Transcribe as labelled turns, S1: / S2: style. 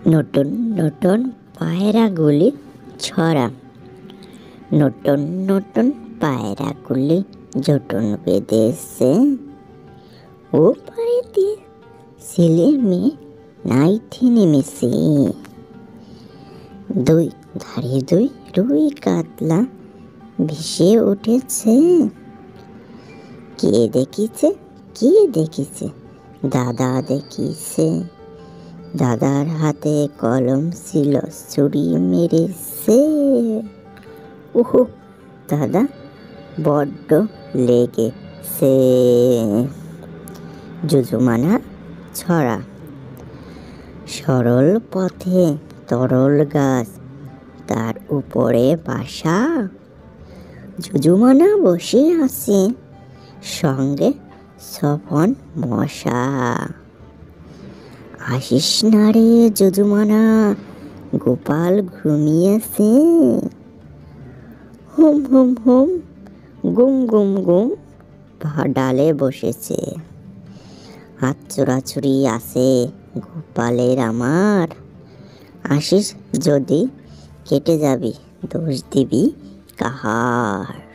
S1: নতুন নতুন পায়রাগুলি ছড়া। নতুন নতুন পায়রাগুলি জোটন বেঁধেছে, ও পাড়েতে ছেলে মেয়ে নাইতে নেমেছে। দুই ধারে দুই রুই কাতলা ভেসে উঠেছে। কে দেখিছে, কে দেখিছে? দাদা দেখিছে। দাদার হাতে কলম ছিল, ছুরি মেরেছে। ওহো, দাদা বড্ড লেগেছে। যুযুমানা ছড়া। সরল পথে তরল গাছ, তার উপরে বাসা। যুযুমানা বসে আছে, সঙ্গে সফন মশা। আসিস না রে যুযুমানা, গোপাল ঘুমিয়েছে। হুম হুম হুম, গুম গুম গুম, ডালে বসেছে। হাত চোরাচুরি আছে গোপালের আমার। আসিস যদি কেটে যাবি, দোষ দিবি কাহার।